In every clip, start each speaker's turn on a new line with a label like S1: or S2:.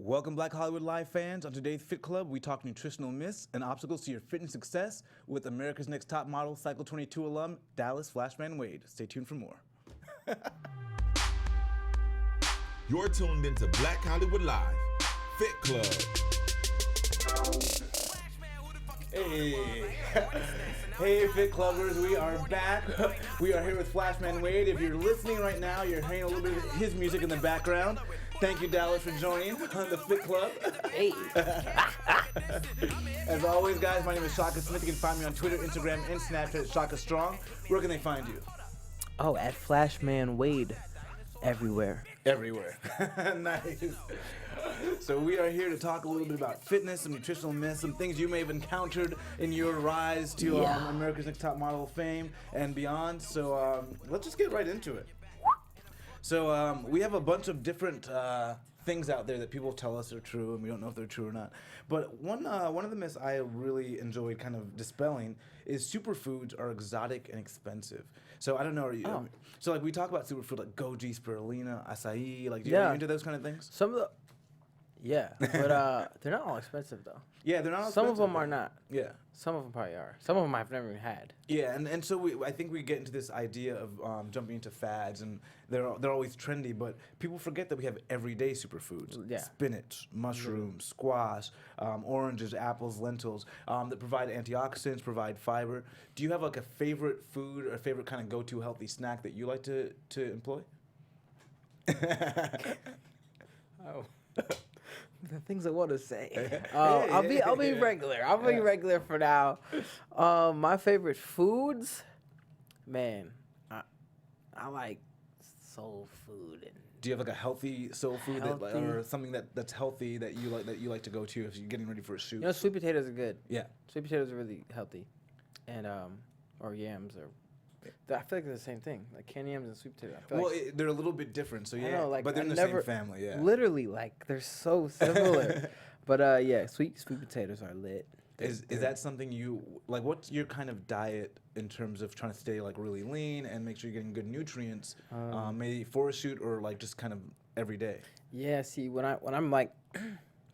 S1: Welcome, Black Hollywood Live fans. On today's Fit Club, we talk nutritional myths and obstacles to your fitness success with America's Next Top Model, Cycle 22 alum, Dallas Flashman Wade. Stay tuned for more.
S2: You're tuned into Black Hollywood Live, Fit Club.
S1: Hey, hey, Fit Clubbers, we are back. We are here with Flashman Wade. If you're listening right now, you're hearing a little bit of his music in the background. Thank you, Dallas, for joining on the Fit Club.
S3: Hey.
S1: As always, guys, my name is Shaka Smith. You can find me on Twitter, Instagram, and Snapchat at Shaka Strong. Where can they find you?
S3: Oh, at Flashman Wade. Everywhere.
S1: Everywhere. Nice. So we are here to talk a little bit about fitness, some nutritional myths, some things you may have encountered in your rise to America's Next Top Model fame and beyond. So let's just get right into it. So we have a bunch of different things out there that people tell us are true, and we don't know if they're true or not. But one of the myths I really enjoyed kind of dispelling is superfoods are exotic and expensive. So I don't know. So like we talk about superfood like goji, spirulina, acai. Like, are you into those kind of things?
S3: Some of the, but they're not all expensive though.
S1: Yeah, they're not all
S3: Some
S1: expensive.
S3: of them are not.
S1: Yeah.
S3: Some of them probably are. Some of them I've never even had.
S1: Yeah, and so I think we get into this idea of jumping into fads, and they're always trendy, but people forget that we have everyday superfoods.
S3: Yeah.
S1: Spinach, mushrooms, squash, oranges, apples, lentils that provide antioxidants, provide fiber. Do you have like a favorite food or a favorite kind of go-to healthy snack that you like to employ?
S3: Oh. The things I want to say. I'll be regular. I'll be regular for now. My favorite foods, man, I like soul food. And
S1: Do you have like a healthy soul food or something that's healthy that you like to go to if you're getting ready for a shoot?
S3: You know, sweet potatoes are good.
S1: Yeah.
S3: Sweet potatoes are really healthy, and or yams or. I feel like they're the same thing, like candy yams and sweet potatoes.
S1: Well, they're a little bit different, so yeah.
S3: I know, like,
S1: but they're in the same family, yeah.
S3: Literally, like they're so similar. But yeah, sweet potatoes are lit.
S1: Is that something you like? What's your kind of diet in terms of trying to stay like really lean and make sure you're getting good nutrients, maybe for a shoot or like just kind of every day?
S3: Yeah, see, when I'm like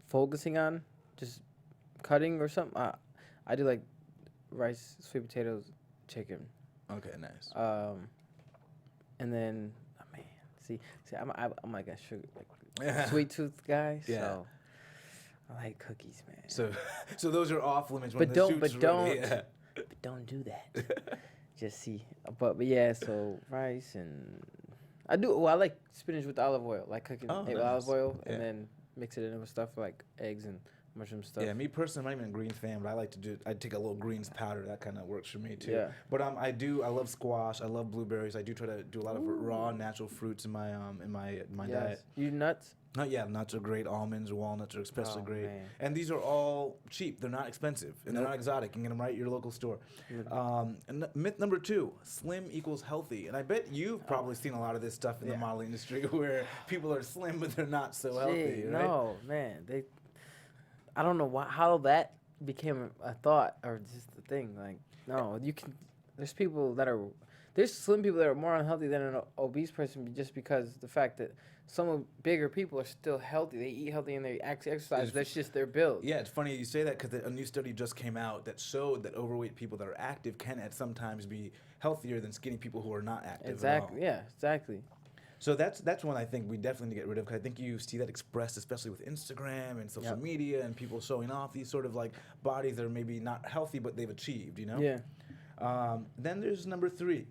S3: focusing on just cutting or something, I do like rice, sweet potatoes, chicken.
S1: Okay, nice.
S3: And then, man, see, I'm like a sugar, like sweet tooth guy. Yeah. So I like cookies, man.
S1: So those are off limits.
S3: But don't do that. Just see, but yeah. So rice and I like spinach with olive oil, like cooking it with olive oil, and then mix it in with stuff like eggs and mushroom stuff.
S1: Yeah, me personally, I'm not even a greens fan, but I take a little greens powder. That kind of works for me too.
S3: Yeah.
S1: But I love squash. I love blueberries. I do try to do a lot of raw natural fruits in my diet.
S3: You nuts?
S1: Nuts are great. Almonds or walnuts are especially great.
S3: Man.
S1: And these are all cheap. They're not expensive, and they're not exotic. You can get them right at your local store. And myth number 2, slim equals healthy. And I bet you've probably seen a lot of this stuff in the modeling industry where people are slim, but they're not so healthy, right?
S3: No, man. I don't know how that became a thought or just a thing. Like, no, there's slim people that are more unhealthy than an obese person just because the fact that some bigger people are still healthy. They eat healthy and they actually exercise. That's just their build.
S1: Yeah, it's funny you say that because a new study just came out that showed that overweight people that are active can at sometimes be healthier than skinny people who are not active.
S3: Exactly.
S1: At all.
S3: Yeah. Exactly.
S1: So that's one I think we definitely need to get rid of because I think you see that expressed especially with Instagram and social media and people showing off these sort of like bodies that are maybe not healthy but they've achieved, you know?
S3: Yeah.
S1: Then there's number 3.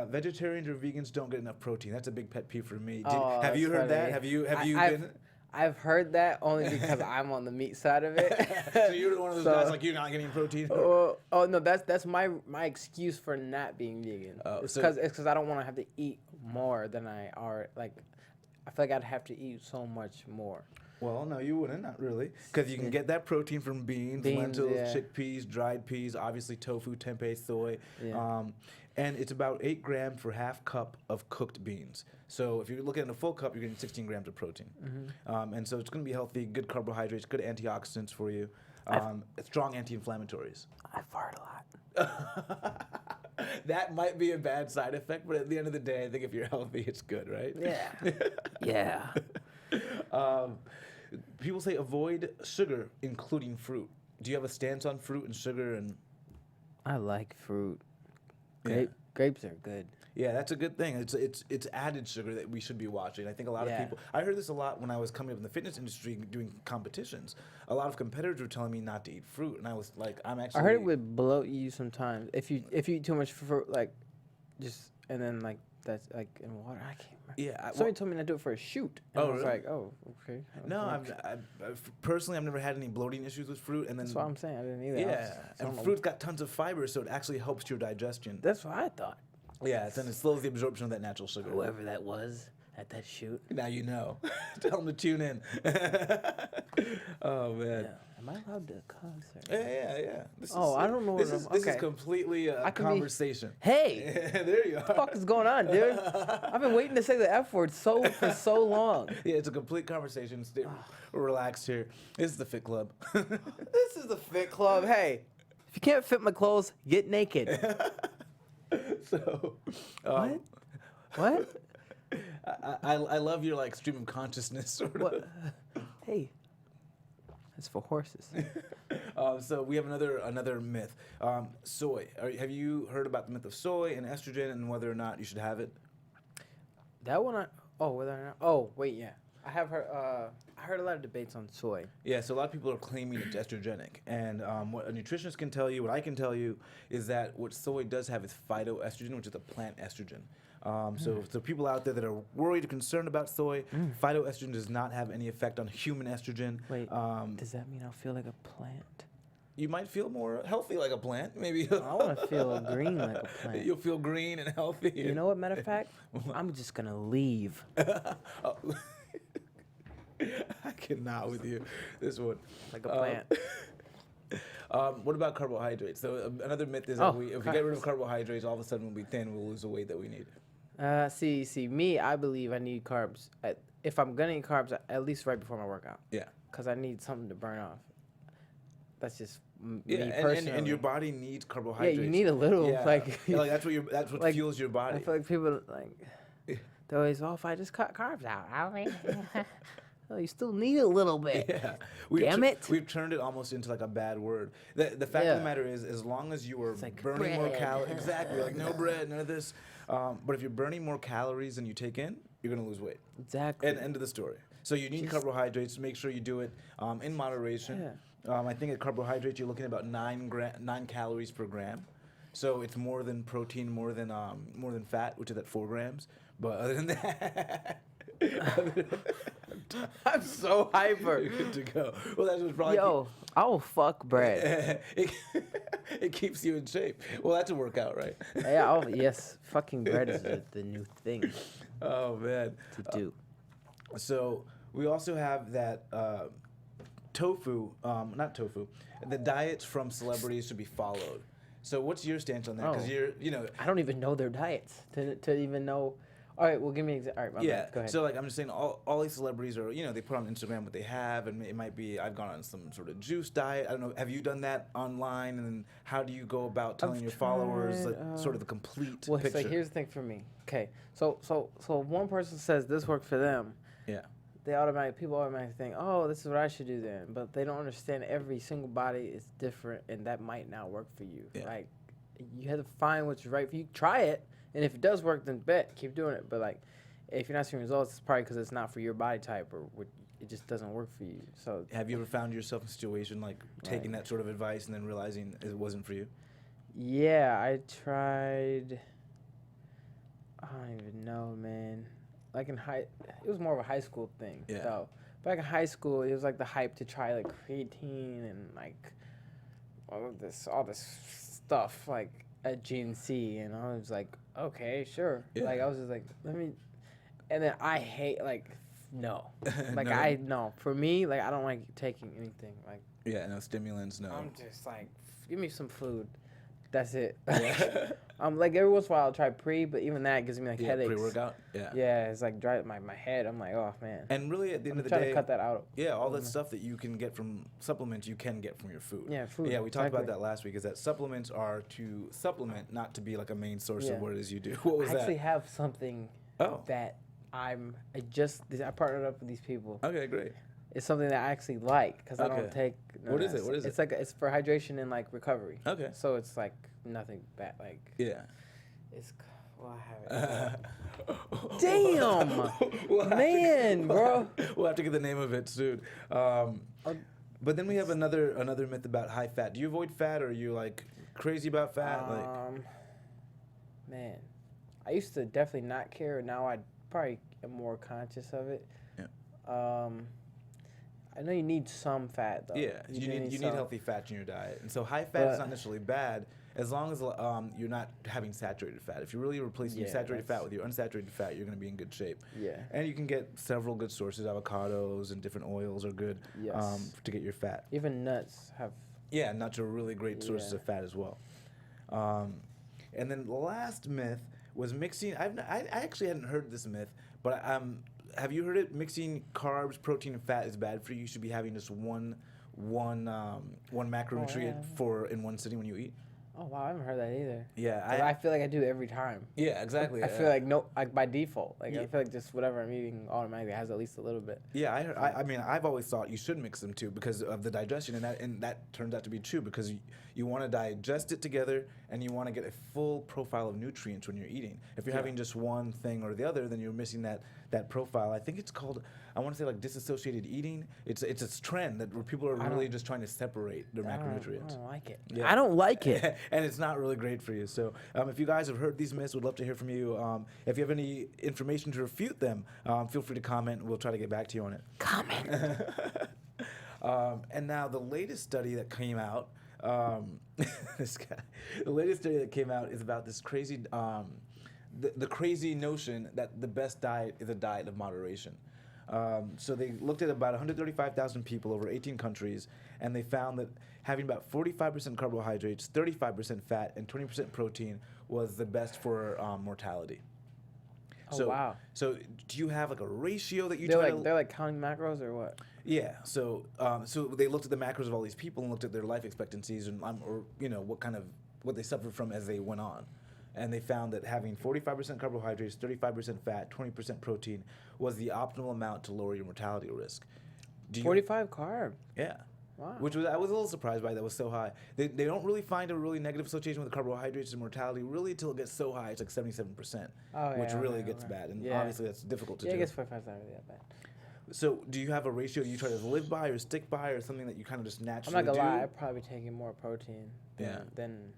S1: Vegetarians or vegans don't get enough protein. That's a big pet peeve for me. Have you heard that? Have you been?
S3: I've heard that only because I'm on the meat side of it.
S1: So you're one of those guys like you're not getting protein?
S3: Oh no, that's my excuse for not being vegan. It's because I don't want to have to eat more than I are. Like, I feel like I'd have to eat so much more.
S1: Well, no, you wouldn't, not really, because you can get that protein from beans, lentils, chickpeas, dried peas, obviously tofu, tempeh, soy, and it's about 8 grams for half cup of cooked beans. So if you're looking at a full cup, you're getting 16 grams of protein, and so it's going to be healthy, good carbohydrates, good antioxidants for you, strong anti-inflammatories.
S3: I fart a lot.
S1: That might be a bad side effect, but at the end of the day, I think if you're healthy, it's good, right?
S3: Yeah. Yeah.
S1: people say avoid sugar, including fruit. Do you have a stance on fruit and sugar and?
S3: I like fruit.
S1: Yeah.
S3: Grapes are good.
S1: Yeah, that's a good thing. It's added sugar that we should be watching. I think a lot of people. I heard this a lot when I was coming up in the fitness industry doing competitions. A lot of competitors were telling me not to eat fruit, and I was like, I'm actually.
S3: I heard it would bloat you sometimes if you eat too much fruit, like, and then like that's like in water. I can't remember.
S1: Yeah,
S3: somebody told me not to do it for a shoot. And I was like, oh, okay.
S1: No, personally, I've never had any bloating issues with fruit, and then
S3: that's what I'm saying. I didn't either.
S1: Yeah, and fruit's got tons of fiber, so it actually helps your digestion.
S3: That's what I thought.
S1: Yeah, and it slows the absorption of that natural sugar.
S3: Whoever that was at that shoot.
S1: Now you know. Tell them to tune in. Oh man.
S3: Yeah. Am I allowed to cuss?
S1: Yeah.
S3: I don't know.
S1: This is completely a conversation.
S3: Hey,
S1: there you are.
S3: What the fuck is going on, dude? I've been waiting to say the F word for so long.
S1: Yeah, it's a complete conversation. Stay relaxed here. This is the Fit Club.
S3: This is the Fit Club. Hey, if you can't fit my clothes, get naked.
S1: So,
S3: What?
S1: I love your like stream of consciousness sort of.
S3: What? Hey, that's for horses.
S1: So we have another myth. Soy. Have you heard about the myth of soy and estrogen and whether or not you should have it?
S3: That one, whether or not. Oh, wait, yeah. I have heard. I heard a lot of debates on soy.
S1: Yeah, so a lot of people are claiming it's estrogenic, and what a nutritionist can tell you, what I can tell you, is that what soy does have is phytoestrogen, which is a plant estrogen. So people out there that are worried or concerned about soy, phytoestrogen does not have any effect on human estrogen.
S3: Wait, does that mean I'll feel like a plant?
S1: You might feel more healthy like a plant, maybe.
S3: I want to feel green like a plant.
S1: You'll feel green and healthy.
S3: You know what? Matter of fact, I'm just gonna leave.
S1: Oh. I cannot with you. This one.
S3: Like a plant.
S1: What about carbohydrates? So another myth is that if we get rid of carbohydrates, all of a sudden we'll be thin. We'll lose the weight that we need.
S3: See, me, I believe I need carbs. If I'm gonna eat carbs, at least right before my workout.
S1: Yeah.
S3: Because I need something to burn off. That's just me
S1: personally. And your body needs carbohydrates.
S3: Yeah, you need a little.
S1: Yeah.
S3: Like
S1: that's what like, fuels your body.
S3: I feel like people they always, if I just cut carbs out, oh, you still need a little bit.
S1: Yeah.
S3: Damn it.
S1: We've turned it almost into like a bad word. The fact of the matter is, as long as you are
S3: like
S1: burning more
S3: bread.
S1: calories, exactly, like no bread, none of this. But if you're burning more calories than you take in, you're gonna lose weight.
S3: Exactly.
S1: And end of the story. So you need carbohydrates. Make sure you do it in moderation.
S3: Yeah.
S1: I think at carbohydrates you're looking at about 9 calories per gram. So it's more than protein, more than fat, which is at 4 grams. But other than that.
S3: I'm so hyper.
S1: You're good to go. Well, that's what's probably.
S3: I will fuck bread.
S1: it keeps you in shape. Well, that's a workout, right?
S3: Yeah. Yes. Fucking bread is the new thing
S1: Oh man.
S3: to do.
S1: So we also have that not tofu. The diets from celebrities should be followed. So what's your stance on that? Because
S3: I don't even know their diets to even know. All right, well, give me an example. All right, my bad. Go ahead.
S1: So like I'm just saying, all these celebrities are, they put on Instagram what they have, and it might be I've gone on some sort of juice diet. I don't know. Have you done that online? And then how do you go about telling your followers sort of the complete picture?
S3: So here's the thing for me. Okay, so one person says this worked for them.
S1: Yeah.
S3: People automatically think, oh, this is what I should do then. But they don't understand every single body is different, and that might not work for you.
S1: Yeah.
S3: Like, you have to find what's right for you. Try it, and if it does work, then keep doing it. But like, if you're not seeing results, it's probably because it's not for your body type, or it just doesn't work for you. So,
S1: have you ever found yourself in a situation like taking that sort of advice and then realizing it wasn't for you?
S3: Yeah, I tried. I don't even know, man. Like it was more of a high school thing.
S1: Yeah.
S3: So back in high school, it was like the hype to try like creatine and like all this stuff like at GNC, and I was like, okay, sure.
S1: Yeah.
S3: Like I was just like, let me. And then I hate no, like
S1: No.
S3: For me, like I don't like taking anything like.
S1: Yeah, no stimulants, no.
S3: I'm just like, give me some food. That's it. Like every once in a while I'll try but even that gives me like headaches.
S1: Pre-workout. Yeah.
S3: Yeah, it's like dry my head. I'm like, oh man.
S1: And really, at the end of the
S3: trying
S1: day,
S3: to cut that out.
S1: Yeah, all that stuff that you can get from supplements, you can get from your food.
S3: Yeah, food.
S1: Yeah, we talked about that last week. Is that supplements are to supplement, not to be like a main source of what it is you do. What was that?
S3: I actually have something that I partnered up with these people.
S1: Okay, great.
S3: is something that I actually like because I don't take.
S1: What is it? What is it?
S3: It's like it's for hydration and like recovery.
S1: Okay.
S3: So it's like nothing bad. Like
S1: Yeah.
S3: it's. Well, I have it. Damn, man, bro.
S1: We'll have to get the name of it soon. But then we have another myth about high fat. Do you avoid fat, or are you like crazy about fat?
S3: Man, I used to definitely not care. Now I probably am more conscious of it.
S1: Yeah.
S3: I know you need some fat though.
S1: Yeah, you need healthy fats in your diet, and so high fat is not necessarily bad as long as you're not having saturated fat. If you're really replacing your saturated fat with your unsaturated fat, you're going to be in good shape.
S3: Yeah.
S1: And you can get several good sources. Avocados and different oils are good to get your fat.
S3: Even nuts have.
S1: Yeah, nuts are really great sources of fat as well. And then the last myth was mixing. I actually hadn't heard this myth, but have you heard it? Mixing carbs, protein, and fat is bad for you. You should be having just one macronutrient in one sitting when you eat.
S3: Oh wow, I haven't heard that either.
S1: Yeah,
S3: I feel like I do every time.
S1: Yeah, exactly.
S3: I feel like by default, I feel like just whatever I'm eating automatically has at least a little bit.
S1: Yeah, I mean, I've always thought you should mix them too because of the digestion, and that turns out to be true because you want to digest it together and you want to get a full profile of nutrients when you're eating. If you're having just one thing or the other, then you're missing that profile. I think it's called, I want to say like disassociated eating. It's a trend where people are really just trying to separate their macronutrients.
S3: I don't like it.
S1: Yeah.
S3: I don't like it.
S1: And it's not really great for you. So if you guys have heard these myths, we'd love to hear from you. If you have any information to refute them, feel free to comment. We'll try to get back to you on it.
S3: Comment.
S1: And now the latest study that came out, the latest study that came out is about this crazy, the crazy notion that the best diet is a diet of moderation. So they looked at about 135,000 people over 18 countries, and they found that having about 45% carbohydrates, 35% fat, and 20% protein was the best for mortality.
S3: Oh, wow.
S1: So do you have like a ratio that you
S3: they're like counting macros or what?
S1: Yeah. So they looked at the macros of all these people and looked at their life expectancies and what they suffered from as they went on. And they found that having 45% carbohydrates, 35% fat, 20% protein was the optimal amount to lower your mortality risk.
S3: 45 carb?
S1: Yeah.
S3: Wow.
S1: I was a little surprised by that was so high. They don't really find a really negative association with carbohydrates and mortality really until it gets so high. It's like 77%, which really gets bad. And obviously that's difficult to do.
S3: Yeah, I guess 45 is not really that bad.
S1: So do you have a ratio you try to live by or stick by or something that you kind of just naturally do?
S3: I'm not going to lie. I'd probably taking more protein than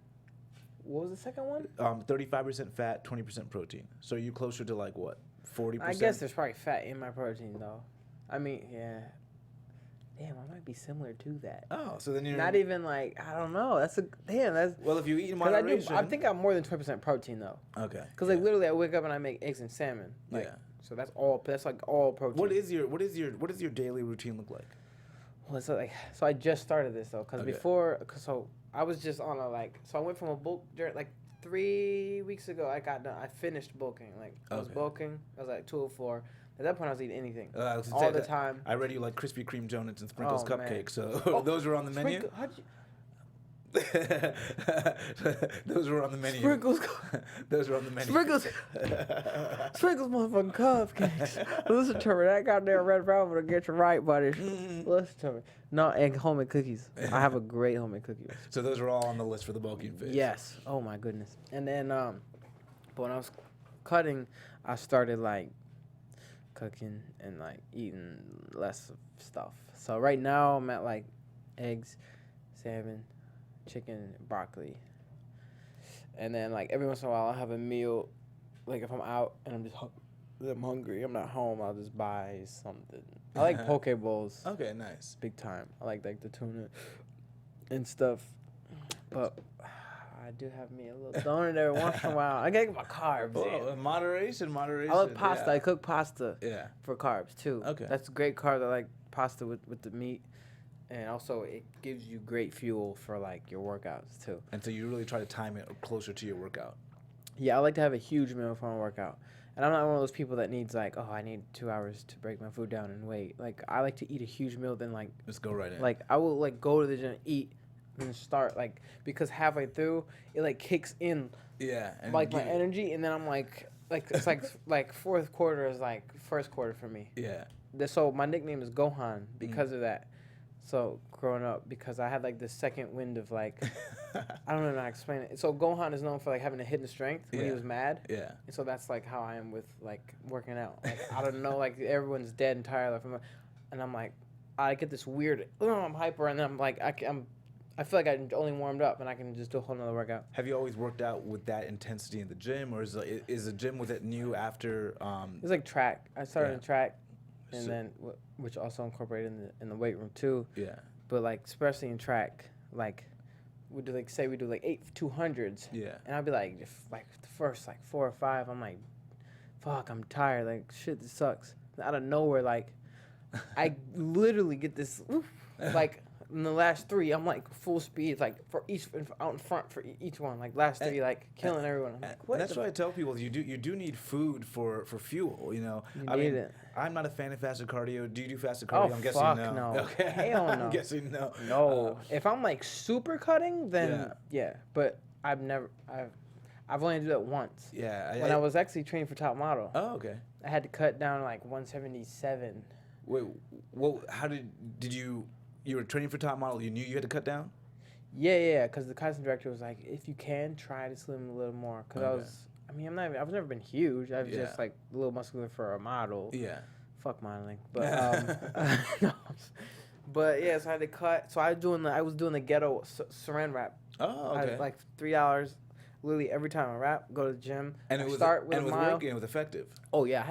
S3: what was the second one?
S1: 35% fat, 20% protein. So are you closer to like what, 40%?
S3: I guess there's probably fat in my protein though. I mean, yeah. Damn, I might be similar to that.
S1: Oh, so then you're
S3: not even like I don't know. That's
S1: well. If you eat in moderation,
S3: I think I'm more than 20% protein though.
S1: Okay.
S3: Because like literally, I wake up and I make eggs and salmon. Like, so that's all. That's like all protein.
S1: What is your daily routine look like?
S3: Well, it's like so I just started this though because so I was just on so I went from a bulk like 3 weeks ago. I finished bulking. Like I was bulking. I was like 204. At that point, I was eating anything all the time.
S1: I read you like Krispy Kreme donuts and Sprinkles cupcakes, so those were on the menu. Those were on the menu.
S3: Sprinkles.
S1: Those were on the menu.
S3: Sprinkles, motherfucking cupcakes. Listen to me, that goddamn red velvet will get you right, buddy. Listen to me. No, and homemade cookies. I have a great homemade cookie.
S1: So those are all on the list for the bulking phase.
S3: Yes. Oh my goodness. And then, but when I was cutting, I started like cooking and like eating less stuff. So right now I'm at like eggs, salmon, chicken, broccoli. And then like every once in a while I'll have a meal. Like if I'm out and I'm hungry, I'm not home, I'll just buy something. I like poke bowls.
S1: Okay, nice.
S3: Big time. I like the tuna and stuff. But I do have me a little donut every once in a while. I gotta get my carbs.
S1: Oh, moderation.
S3: I love pasta.
S1: Yeah.
S3: I cook pasta for carbs too.
S1: Okay.
S3: That's great carbs. I like pasta with the meat. And also it gives you great fuel for like your workouts too.
S1: And so you really try to time it closer to your workout.
S3: Yeah, I like to have a huge meal for my workout. And I'm not one of those people that needs like, I need 2 hours to break my food down and wait. Like I like to eat a huge meal, then like
S1: just go right in.
S3: Like I will like go to the gym, eat, and start like because halfway through it like kicks in.
S1: Yeah.
S3: And like my energy, and then I'm like like it's like fourth quarter is like first quarter for me.
S1: Yeah.
S3: So my nickname is Gohan because of that. So growing up, because I had like the second wind of like, I don't know how to explain it. So Gohan is known for like having a hidden strength when he was mad.
S1: Yeah.
S3: And so that's like how I am with like working out. Like I don't know, like everyone's dead and tired, and I'm like, I get this weird, I'm hyper, and then I'm like, I feel like I only warmed up and I can just do a whole nother workout.
S1: Have you always worked out with that intensity in the gym, or is the gym with it new after?
S3: It's like track. I started in track, and
S1: So-
S3: then which also incorporated in the weight room too.
S1: Yeah.
S3: But like especially in track, like we do like 8 200s.
S1: Yeah.
S3: And I'd be like, like the first like 4 or 5, I'm like, fuck, I'm tired. Like shit, this sucks. And out of nowhere, like I literally get this, like in the last 3, I'm like full speed, like for each out in front for each one. Like last 3, like killing everyone. I'm like, what?
S1: And that's why I tell people you do need food for fuel. You know,
S3: You need it.
S1: I'm not a fan of fasted cardio. Do you do fasted cardio?
S3: Oh,
S1: I'm guessing
S3: fuck
S1: no.
S3: no.
S1: Okay.
S3: Hell no.
S1: I'm guessing no.
S3: No. If I'm like super cutting, then yeah. But I've only done that once.
S1: Yeah.
S3: When I was actually training for Top Model.
S1: Oh, okay.
S3: I had to cut down like 177.
S1: Wait, well, how did you were training for Top Model? You knew you had to cut down?
S3: Yeah, because the casting director was like, if you can, try to slim a little more. Because I've never been huge. I was just like a little muscular for a model.
S1: Yeah.
S3: Fuck modeling. But, no. But yeah, so I had to cut. So I was doing the ghetto saran wrap.
S1: Oh, okay.
S3: Like $3. Literally every time I rap, go to the gym.
S1: And it was working. It was effective.
S3: Oh yeah,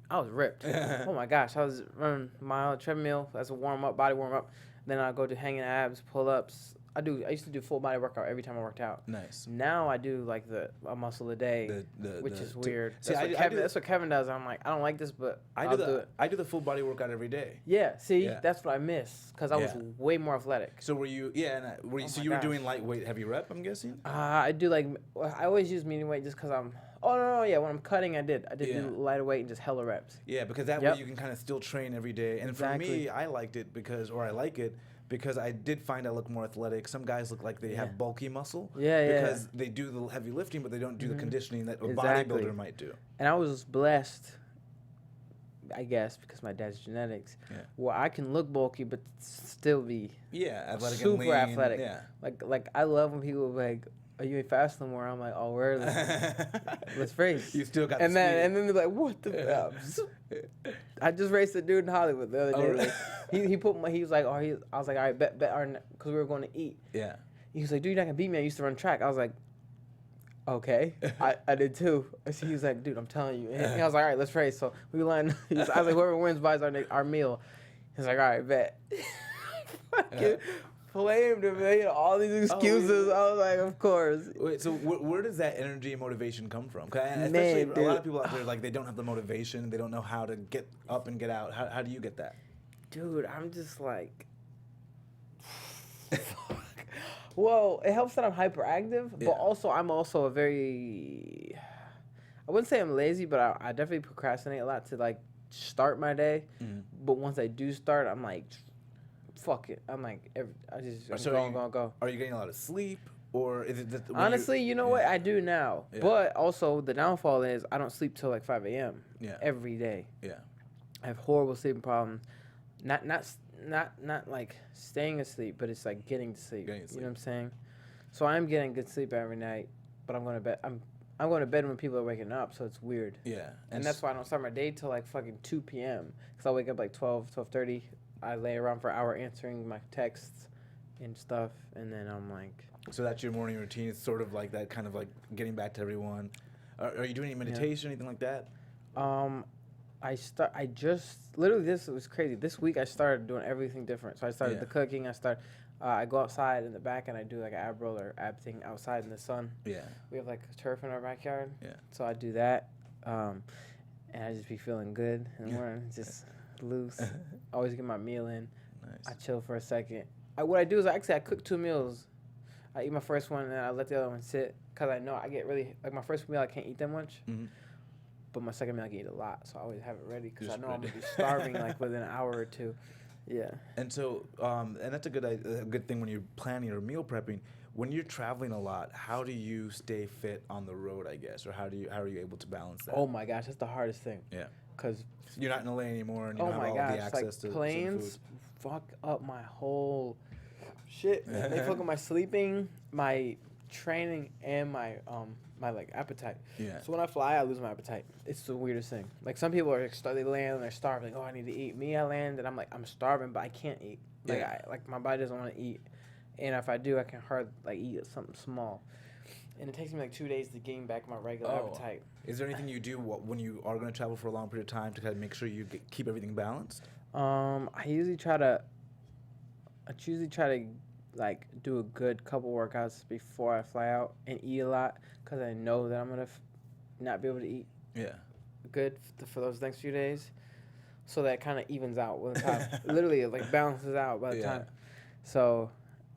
S3: I was ripped. Oh my gosh, I was running a mile treadmill as a warm up, body warm up. Then I go to hanging abs, pull ups. I used to do full body workout every time I worked out.
S1: Nice.
S3: Now I do like a muscle a day, which is weird.
S1: See,
S3: That's what Kevin does. I'm like, I don't like this, but I'll do it.
S1: I do the full body workout every day.
S3: Yeah. See, that's what I miss because I was way more athletic.
S1: So were you? Yeah. And you were doing lightweight, heavy rep? I'm guessing.
S3: I do I always use medium weight just because I'm. Oh no, yeah. When I'm cutting, I did do lighter weight and just hella reps.
S1: Yeah, because that way you can kind of still train every day. And for me, I liked it I like it because I did find I look more athletic. Some guys look like they have bulky muscle. Because they do the heavy lifting, but they don't do the conditioning that a bodybuilder might do.
S3: And I was blessed, I guess, because my dad's genetics, where I can look bulky but still be
S1: athletic
S3: super
S1: and lean.
S3: athletic.
S1: Yeah.
S3: Like I love when people are like, "Are you ain't fast no more?" I'm like, "Oh, where? Let's race."
S1: You still got
S3: and
S1: the
S3: then
S1: speed.
S3: they're like, "What the?" I just raced a dude in Hollywood the other day.
S1: Really?
S3: Like, he was like, I was like, all right, bet, because we were going to eat.
S1: Yeah.
S3: He was like, dude, you're not gonna beat me. I used to run track. I was like, okay, I did too. So he was like, dude, I'm telling you. And I was like, all right, let's race. So we lined. I was like, whoever wins buys our meal. He's like, all right, bet. Fucking flamed him. He had all these excuses. I was like, of course.
S1: Wait, so where does that energy and motivation come from? Especially a lot of people out there, like, they don't have the motivation. They don't know how to get up and get out. How do you get that?
S3: Dude, I'm just like... Well, it helps that I'm hyperactive, but also I'm also a very... I wouldn't say I'm lazy, but I definitely procrastinate a lot to, like, start my day. Mm-hmm. But once I do start, I'm like... Fuck it. I'm like, go.
S1: Are you getting a lot of sleep? Or is it that
S3: honestly, you know what? I do now. Yeah. But also, the downfall is I don't sleep till like 5 a.m. Every day. Yeah. I have horrible sleeping problems. Not like staying asleep, but it's like getting to sleep. You know what I'm saying? So I'm getting good sleep every night, but I'm going to bed. I'm going to bed when people are waking up, so it's weird. Yeah. And that's why I don't start my day till like fucking 2 p.m. Because I wake up like 12:30. I lay around for an hour answering my texts and stuff, and then I'm like...
S1: So that's your morning routine. It's sort of like that, kind of like getting back to everyone. Are you doing any meditation, anything like that? Literally, this was crazy. This week I started doing everything different. So I started the cooking.
S3: I go outside in the back and I do like an ab roll or ab thing outside in the sun. Yeah. We have like turf in our backyard. Yeah. So I do that, and I just be feeling good in the morning, just loose. Always get my meal in. Nice. I chill for a second. What I do is I cook 2 meals. I eat my first one and then I let the other one sit because I know I get really like my first meal I can't eat that much, but my second meal I can eat a lot. So I always have it ready because I know I'm gonna be starving like within an hour or two. Yeah.
S1: And so, and that's a good thing when you're planning or meal prepping. When you're traveling a lot, how do you stay fit on the road, I guess, or how are you able to balance that?
S3: Oh my gosh, that's the hardest thing.
S1: Yeah.
S3: Cause
S1: You're not in LA anymore, and you
S3: oh
S1: don't have
S3: my
S1: all
S3: gosh,
S1: the access to
S3: planes fuck up my whole shit. Man. They fuck up my sleeping, my training, and my like appetite.
S1: Yeah.
S3: So when I fly, I lose my appetite. It's the weirdest thing. Like some people are they land and they're starving. Like, oh, I need to eat. Me, I land and I'm like I'm starving, but I can't eat. Like
S1: Yeah.
S3: my body doesn't want to eat, and if I do, I can hardly eat something small. And it takes me like 2 days to gain back my regular appetite.
S1: Is there anything you do when you are going to travel for a long period of time to kind of make sure you keep everything balanced?
S3: I usually try to like do a good couple workouts before I fly out and eat a lot because I know that I'm gonna not be able to eat good for those next few days, so that kind of evens out with the time. Literally, it like balances out by the time. So,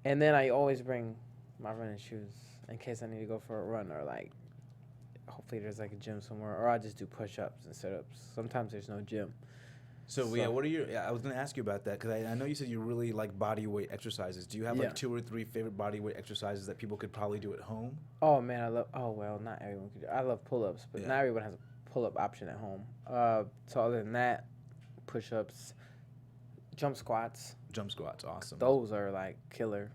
S3: and then I always bring my running shoes in case I need to go for a run, or like hopefully there's like a gym somewhere, or I just do push-ups and sit-ups. Sometimes there's no gym.
S1: So yeah, what are your? Yeah, I was gonna ask you about that because I know you said you really like body weight exercises. Do you have like 2 or 3 favorite body weight exercises that people could probably do at home?
S3: Oh man, I love. Oh well, not everyone could. I love pull-ups, but not everyone has a pull-up option at home. So other than that, push-ups, jump squats.
S1: Jump squats, awesome.
S3: Those are like killer.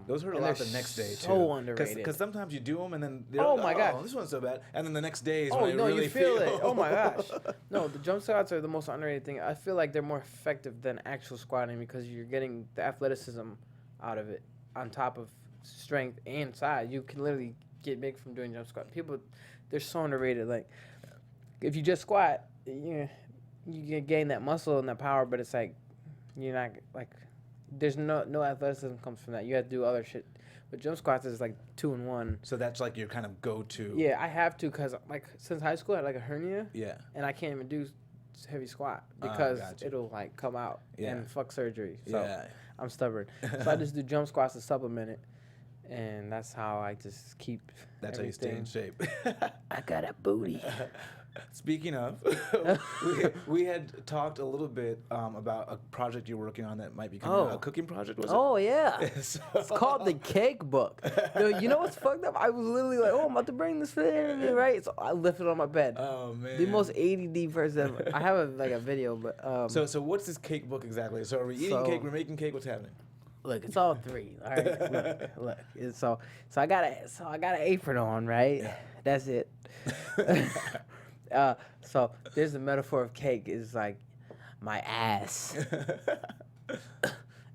S1: Those hurt a lot the next day too.
S3: So underrated.
S1: Because sometimes you do them and then
S3: oh my gosh,
S1: this one's so bad, and then the next day is
S3: when
S1: when really
S3: you feel it. Oh my gosh, no, the jump squats are the most underrated thing. I feel like they're more effective than actual squatting because you're getting the athleticism out of it on top of strength and size. You can literally get big from doing jump squat. People, they're so underrated. Like if you just squat, you can gain that muscle and that power, but it's like you're not like. There's no athleticism comes from that. You have to do other shit. But jump squats is like 2 in 1.
S1: So that's like your kind of go-to.
S3: Yeah, I have to because like since high school I had like a hernia.
S1: Yeah.
S3: And I can't even do heavy squat because it'll like come out and fuck surgery. So I'm stubborn. So I just do jump squats to supplement it. And that's how I just keep
S1: That's
S3: everything.
S1: how you stay in shape.
S3: I got a booty.
S1: Speaking of, we had talked a little bit about a project you're working on that might be coming out. A cooking project, was it?
S3: Oh, yeah. It's called The Cake Book. You know what's fucked up? I was literally like, I'm about to bring this in, right? So I lifted on my bed.
S1: Oh, man.
S3: The most ADD person ever. I have a video, but...
S1: So what's this cake book exactly? So are we eating cake? We're making cake? What's happening?
S3: Look, it's all 3. All right, look. So I got an apron on, right? Yeah. That's it. So there's a metaphor of cake is like my ass.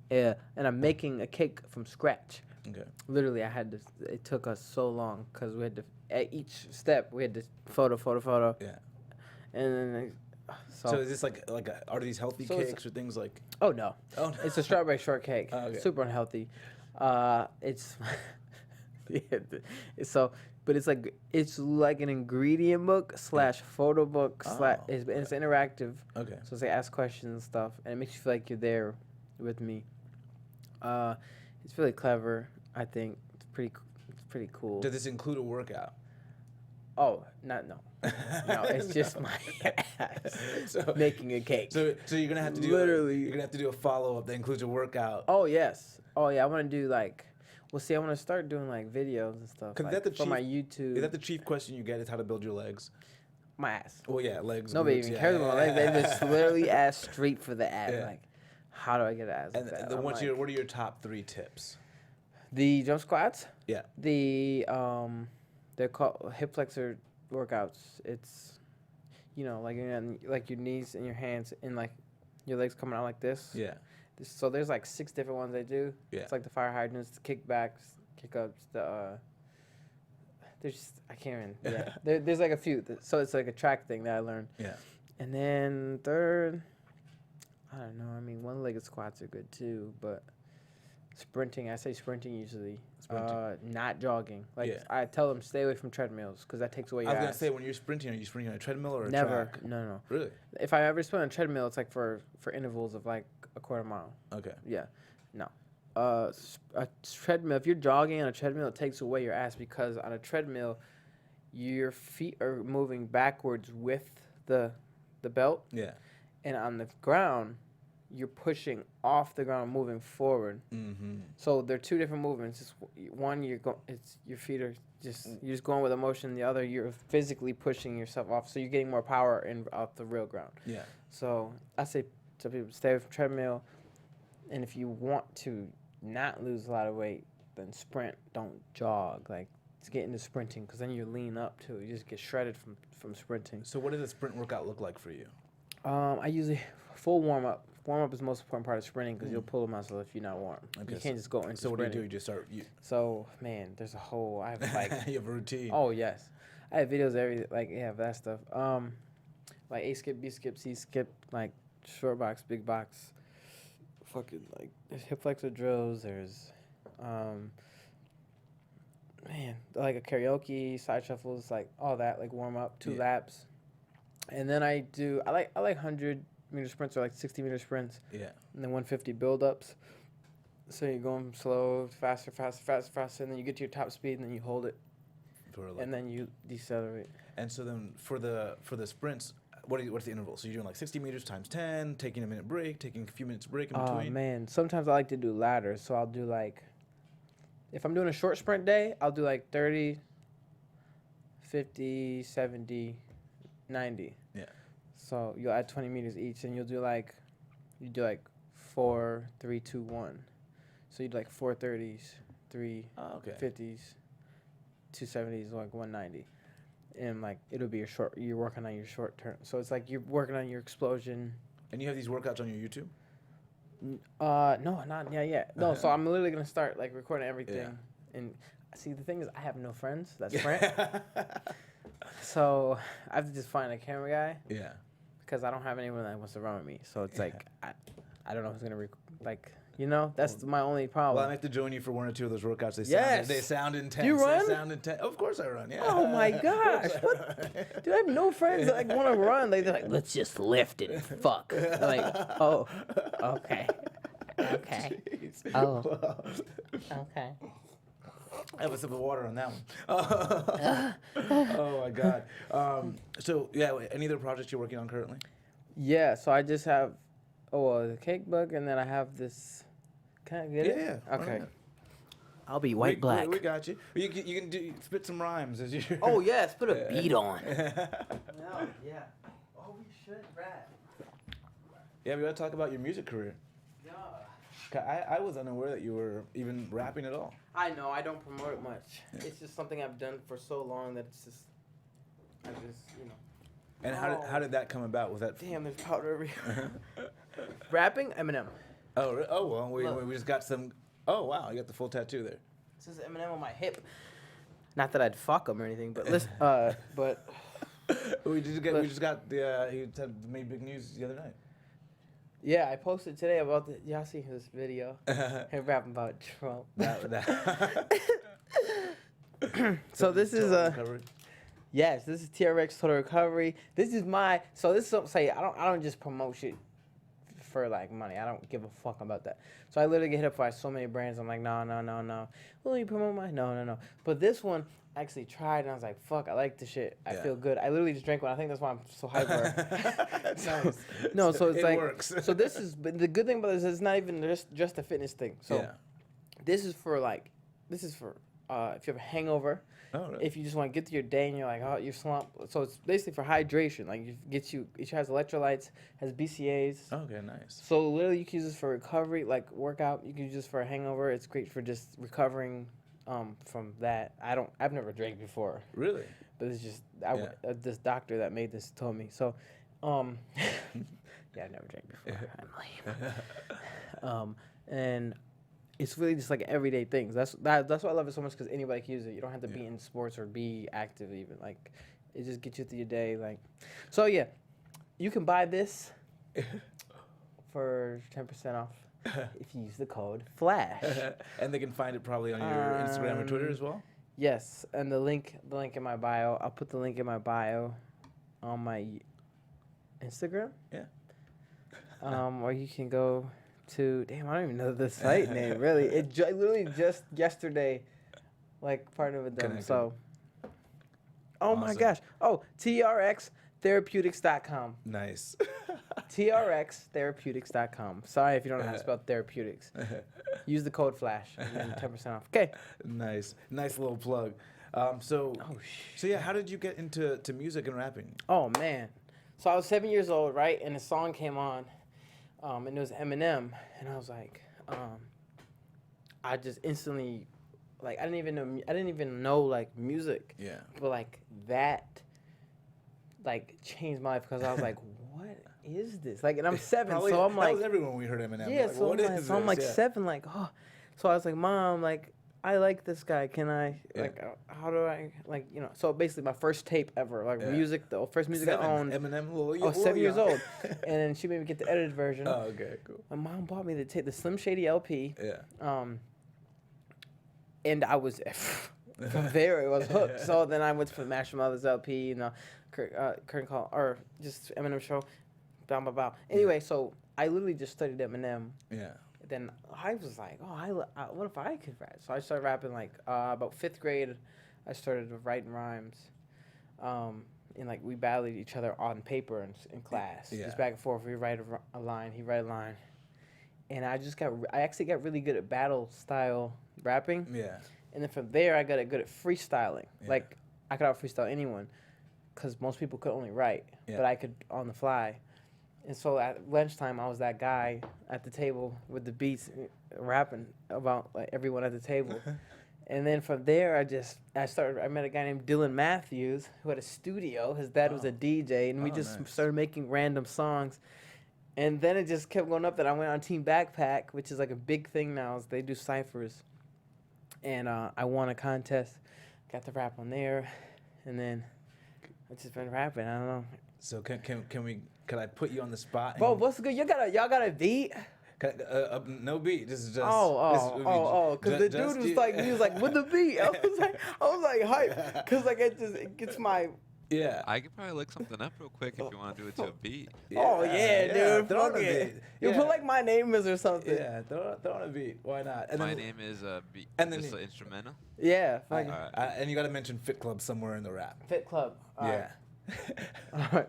S3: Yeah, and I'm making a cake from scratch.
S1: Okay.
S3: Literally, it took us so long because we had to, at each step, we had to photo. Yeah. And then,
S1: so is this like are these healthy cakes or things like?
S3: Oh, no. It's a strawberry shortcake. Oh, okay. Super unhealthy. It's, but it's like an ingredient book / photo book / it's interactive. Okay. So it's like ask questions and stuff, and it makes you feel like you're there with me. It's really clever. I think it's pretty cool.
S1: Does this include a workout?
S3: Oh, no. No, it's just my ass making a cake.
S1: So you're gonna have to do you're gonna have to do a follow up that includes a workout.
S3: Oh yes. Oh yeah. I want to do like. Well, see, I want to start doing like videos and stuff for my YouTube.
S1: Is that the chief question you get? Is how to build your legs?
S3: My ass.
S1: Well, yeah, legs.
S3: Nobody even cares about my legs. They just literally ask straight for the ass. Yeah. Like, how do I get an ass?
S1: And then what are your top 3 tips?
S3: The jump squats.
S1: Yeah.
S3: The they're called hip flexor workouts. It's, like your knees and your hands and like your legs coming out like this. Yeah. So there's like 6 different ones they do. Yeah. It's like the fire hydrants, the kickbacks, kick-ups, there's just, I can't even, yeah. There's like a few. So it's like a track thing that I learned. Yeah. And then third, I don't know. I mean, one-legged squats are good too, but sprinting, I say sprinting usually. Not jogging. Like I tell them stay away from treadmills because that takes away your ass.
S1: I was going to say, when you're sprinting, are you sprinting on a treadmill or a
S3: Never.
S1: track?
S3: No.
S1: Really?
S3: If I ever sprint on a treadmill, it's like for intervals of like a quarter mile.
S1: Okay.
S3: Yeah. No. A treadmill, if you're jogging on a treadmill, it takes away your ass because on a treadmill, your feet are moving backwards with the belt. Yeah. And on the ground, you're pushing off the ground, moving forward.
S1: Mm-hmm.
S3: So they're two different movements. It's one, it's your feet are you're just going with emotion. The other, you're physically pushing yourself off. So you're getting more power off the real ground.
S1: Yeah.
S3: So I say to people, stay with treadmill. And if you want to not lose a lot of weight, then sprint. Don't jog. Like, let's get into sprinting, because then you lean up too. You just get shredded from sprinting.
S1: So what does a sprint workout look like for you?
S3: I usually full warm up. Warm up is the most important part of sprinting, because you'll pull a muscle if you're not warm.
S1: Okay,
S3: You can't just go into
S1: So what
S3: sprinting.
S1: do you do? You just start.
S3: So man, there's a whole. I have like.
S1: You have a routine.
S3: Oh yes, I have videos of that stuff. Like A skip, B skip, C skip, like short box, big box. Fucking like there's hip flexor drills. There's, like a karaoke, side shuffles, like all that, like warm up, 2 laps, and then I like 100-meter sprints or like 60-meter sprints.
S1: Yeah.
S3: And then 150 build ups. So you're going slow, faster, and then you get to your top speed, and then you hold it, and then you decelerate.
S1: And so then for the sprints, what's the interval? So you're doing like 60 meters times 10, taking a minute break, taking a few minutes break in between?
S3: Oh man, sometimes I like to do ladders. So I'll do like, if I'm doing a short sprint day, I'll do like 30, 50, 70, 90.
S1: Yeah.
S3: So you'll add 20 meters each, and you do like 4, 3, 2, 1. So you do like 4 30s, 3 50s, 2 70s, like 190. And like it'll be you're working on your short term. So it's like you're working on your explosion.
S1: And you have these workouts on your YouTube?
S3: No, not yet. No, so I'm literally gonna start like recording everything. And see, the thing is, I have no friends that sprint. So I have to just find a camera guy.
S1: Yeah.
S3: Because I don't have anyone that wants to run with me. So it's like I don't know who's gonna that's my only problem.
S1: Well, I have to join you for 1 or 2 of those workouts. They sound intense.
S3: You run?
S1: They sound intense. Of course I run. Yeah.
S3: Oh my gosh! What? Dude, I have no friends that like want to run. They're like, let's just lift it. Fuck. I'm like, oh, okay.
S1: Jeez.
S3: Oh.
S1: Well,
S3: Okay.
S1: I have a sip of water on that one. Oh my God. So yeah, any other projects you're working on currently?
S3: Yeah. So I just have, the cake book, and then I have this. Can I get it?
S1: Yeah.
S3: Okay. I'll be white black.
S1: We got you. You can spit some rhymes as you.
S3: Oh yes, put a beat on. No, yeah. Oh, we should rap.
S1: Yeah, we gotta talk about your music career.
S3: Yeah.
S1: I was unaware that you were even rapping at all.
S3: I know. I don't promote it much. It's just something I've done for so long that I just.
S1: And how did that come about? Was that?
S3: Damn, there's powder everywhere. Rapping, Eminem.
S1: Oh well, we just got some. Oh wow, you got the full tattoo there.
S3: It says Eminem on my hip. Not that I'd fuck him or anything, but listen. But
S1: we just got the. He made big news the other night.
S3: yeah, I posted today about y'all see this video? Him rapping about Trump. So this is yes, this is TRX Total Recovery. This is something I don't just promote shit for like money. I don't give a fuck about that. So I literally get hit up by so many brands. I'm like, no. Will you promote mine? No. But this one I actually tried, and I was like, fuck, I like the shit. I feel good. I literally just drank one. I think that's why I'm so hyper.
S1: Nice.
S3: No, so it's
S1: it
S3: like
S1: works.
S3: So this is, but the good thing about this is it's not even just a fitness thing. So this is for if you have a hangover.
S1: Oh, really?
S3: If you just want to get through your day and you're like, oh, you're slumped. So it's basically for hydration. Like, it has electrolytes, has BCAAs.
S1: Okay, nice.
S3: So literally you can use this for recovery, like workout. You can use this for a hangover. It's great for just recovering from that. I've never drank before.
S1: Really?
S3: But it's just, this doctor that made this told me. So, yeah, I've never drank before. I'm lame. And it's really just like everyday things. That's why I love it so much, because anybody can use it. You don't have to be in sports or be active even. Like, it just gets you through your day. Like, so yeah, you can buy this for 10% off if you use the code FLASH.
S1: And they can find it probably on your Instagram or Twitter as well.
S3: Yes, and the link in my bio. I'll put the link in my bio on my Instagram.
S1: Yeah.
S3: Or you can go to, I don't even know the site name, really. It literally just yesterday, like, part of it done.
S1: Connected.
S3: So,
S1: Awesome.
S3: my gosh. Oh, trxtherapeutics.com.
S1: Nice.
S3: trxtherapeutics.com. Sorry if you don't know how to spell therapeutics. Use the code FLASH and then 10% off. Okay.
S1: Nice little plug. So yeah, how did you get into music and rapping?
S3: Oh man, so I was 7 years old, right? And a song came on, and it was Eminem, and I was like, I just instantly, like, I didn't even know like music.
S1: Yeah.
S3: But like that, like changed my life because I was like, what is this? Like, and I'm 7,
S1: Probably,
S3: so I'm like,
S1: that was everyone when we heard Eminem.
S3: yeah.
S1: Like,
S3: So
S1: what
S3: I'm
S1: is
S3: like,
S1: this?
S3: so I'm like
S1: Yeah.
S3: 7, like, oh. So I was like, Mom, like, I like this guy. Can I, like, how do I, like, you know? So basically, my first tape ever, like music, the first music I owned.
S1: Eminem,
S3: Oh, 7 years old. And then she made me get the edited version.
S1: Oh, okay, cool.
S3: My mom bought me the Slim Shady LP.
S1: Yeah.
S3: And I was, from there, it was hooked. So then I went for Mash Mother's LP, you know, Curtain Call, or just Eminem show, blah, blah, blah. Anyway, so I literally just studied Eminem.
S1: Yeah.
S3: Then I was like, oh, what if I could rap? So I started rapping like about 5th grade. I started writing rhymes, and like we battled each other on paper in class, just back and forth. We write a line, he write a line, and I actually got really good at battle style rapping.
S1: Yeah.
S3: And then from there, I got good at freestyling. Yeah. Like I could out freestyle anyone, because most people could only write, but I could on the fly. And so at lunchtime, I was that guy at the table with the beats, rapping about like everyone at the table. And then from there, I met a guy named Dylan Matthews who had a studio. His dad was a DJ, and we just started making random songs. And then it just kept going up that I went on Team Backpack, which is like a big thing now. Is they do ciphers. And I won a contest, got to rap on there, and then I've just been rapping. I don't know.
S1: So can I put you on the spot?
S3: Bro, what's good? Y'all got a beat?
S1: No beat. This is just.
S3: Because the dude was like, he was like, with the beat. I was like, hype, because like it gets my. Yeah.
S4: I could probably look something up real quick if you want to do it to a beat.
S3: Oh yeah, dude.
S1: Throw on a beat.
S3: You put like my name is or something.
S1: Yeah, throw on a beat. Why not?
S4: And my name is beat.
S1: And then
S4: just an instrumental.
S3: Yeah.
S1: All right. And you got to mention Fit Club somewhere in the rap.
S3: Fit Club.
S1: Yeah.
S3: All right.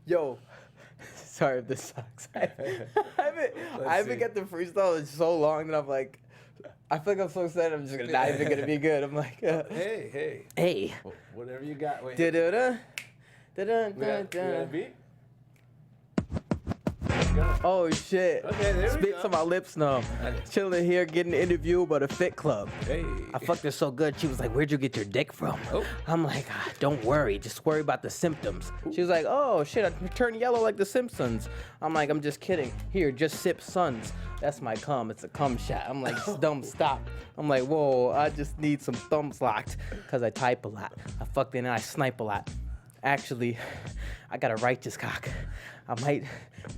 S3: Yo, sorry if this sucks. I haven't got the freestyle in so long that I'm like, I feel like I'm so excited. I'm just not even gonna be good. I'm like, hey,
S1: whatever you got. Wait.
S3: We got
S1: a beat?
S3: Oh shit!
S1: Okay, there we
S3: Spit
S1: go.
S3: to my lips now. Chilling here, getting interviewed by the Fit Club.
S1: Hey.
S3: I fucked her so good. She was like, "Where'd you get your dick from?" Oh. I'm like, "Don't worry, just worry about the symptoms." She was like, "Oh shit, I turned yellow like the Simpsons." I'm like, "I'm just kidding. Here, just sip Suns. That's my cum. It's a cum shot." I'm like, "Dumb, stop." I'm like, "Whoa, I just need some thumbs locked because I type a lot. I fucked in and I snipe a lot. Actually, I got a righteous cock. I might."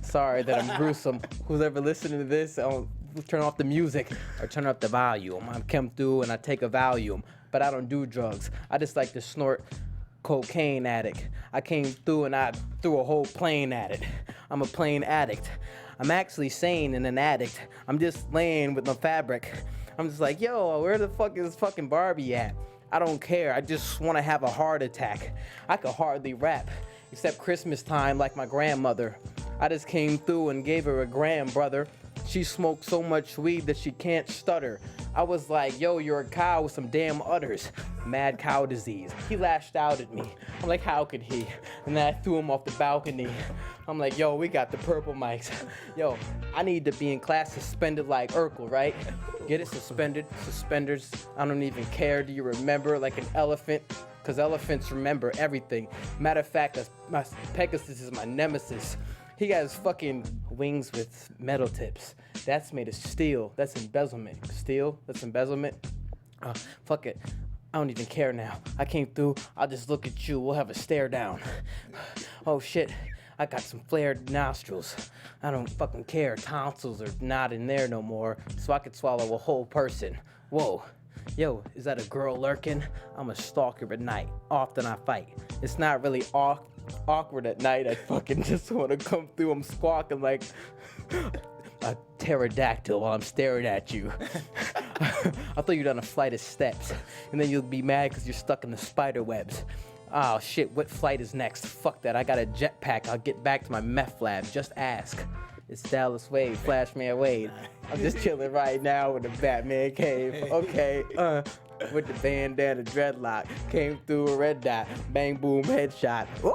S3: Sorry that I'm gruesome. Who's ever listening to this, I'll turn off the music or turn up the volume. I come through and I take a Valium, but I don't do drugs. I just like to snort cocaine addict. I came through and I threw a whole plane at it. I'm a plane addict. I'm actually sane and an addict. I'm just laying with my fabric. I'm just like, yo, where the fuck is fucking Barbie at? I don't care. I just want to have a heart attack. I could hardly rap, except Christmas time like my grandmother. I just came through and gave her a gram, brother. She smoked so much weed that she can't stutter. I was like, yo, you're a cow with some damn udders. Mad cow disease. He lashed out at me. I'm like, how could he? And then I threw him off the balcony. I'm like, yo, we got the purple mics. Yo, I need to be in class suspended like Urkel, right? Get it? Suspended, suspenders. I don't even care. Do you remember? Like an elephant? Because elephants remember everything. Matter of fact, Pegasus is my nemesis. He got his fucking wings with metal tips. That's made of steel. That's embezzlement. Steel? That's embezzlement? Fuck it. I don't even care now. I came through. I'll just look at you. We'll have a stare down. Oh shit. I got some flared nostrils. I don't fucking care. Tonsils are not in there no more. So I could swallow a whole person. Whoa. Yo, is that a girl lurking? I'm a stalker at night. Often I fight. It's not really awkward at night. I fucking just want to come through. I'm squawking like a pterodactyl while I'm staring at you. I thought you'd done a flight of steps, and then you'll be mad because you're stuck in the spider webs. Oh shit, what flight is next? Fuck that, I got a jetpack. I'll get back to my meth lab. Just ask. It's Dallas Wade, Flashman Wade. I'm just chilling right now with the Batman cave. Okay, with the bandana dreadlock. Came through a red dot. Bang boom headshot. Ooh.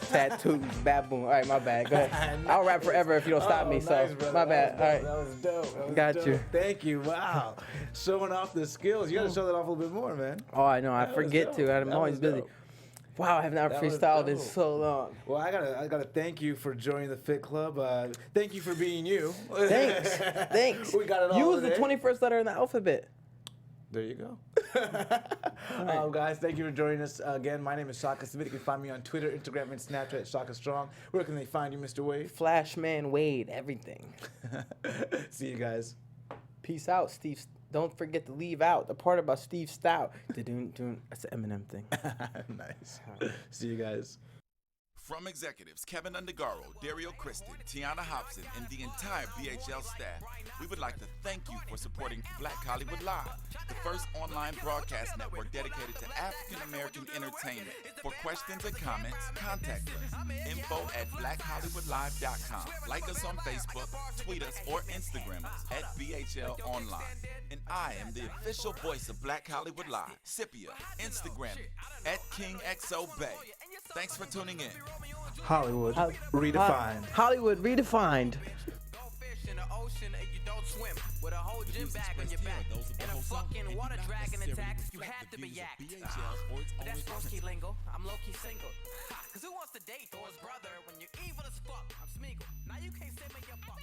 S3: Tattoos, baboon. All right, my bad. Go ahead. I'll rap forever if you don't stop me.
S1: Nice,
S3: So
S1: brother.
S3: my bad. All right.
S1: That was dope. That was
S3: Got
S1: dope.
S3: you.
S1: Thank you. Wow. Showing off the skills. You got to show that off a little bit more, man.
S3: Oh, I know. I
S1: That was
S3: forget
S1: dope.
S3: to. I'm
S1: That
S3: always
S1: was
S3: busy.
S1: dope.
S3: Wow, I have not
S1: That was
S3: freestyled in
S1: dope.
S3: so long.
S1: Well, I gotta thank you for joining the Fit Club. Thank you for being you.
S3: Thanks. Thanks.
S1: We got it all
S3: Use the
S1: today.
S3: 21st letter in the alphabet.
S1: There you go. Guys, thank you for joining us again. My name is Shaka Smith. You can find me on Twitter, Instagram, and Snapchat at Shaka Strong. Where can they find you, Mr. Wade?
S3: Flashman Wade, everything.
S1: See you guys.
S3: Peace out, Steve. Don't forget to leave out the part about Steve Stout. That's the Eminem thing.
S1: Nice. See you guys.
S2: From executives Keven Undergaro, Dario Kristen, Tiana Hobson, and the entire BHL staff, we would like to thank you for supporting Black Hollywood Live, the first online broadcast network dedicated to African-American entertainment. For questions and comments, contact us. info@blackhollywoodlive.com. Like us on Facebook, tweet us, or Instagram us at BHL Online. And I am the official voice of Black Hollywood Live, Scipia, Instagram me @KingXOBay. Thanks for tuning in.
S1: Hollywood redefined.
S3: Hollywood redefined.
S5: Go fish in the ocean and you don't swim with a whole gym bag on your back and a fucking water dragon attack. You had to be yacked. But that's low-key lingo. I'm low-key single. Cause who wants to date Thor's brother when you're evil as fuck? I'm Smeagol. Now you can't say me your fuck.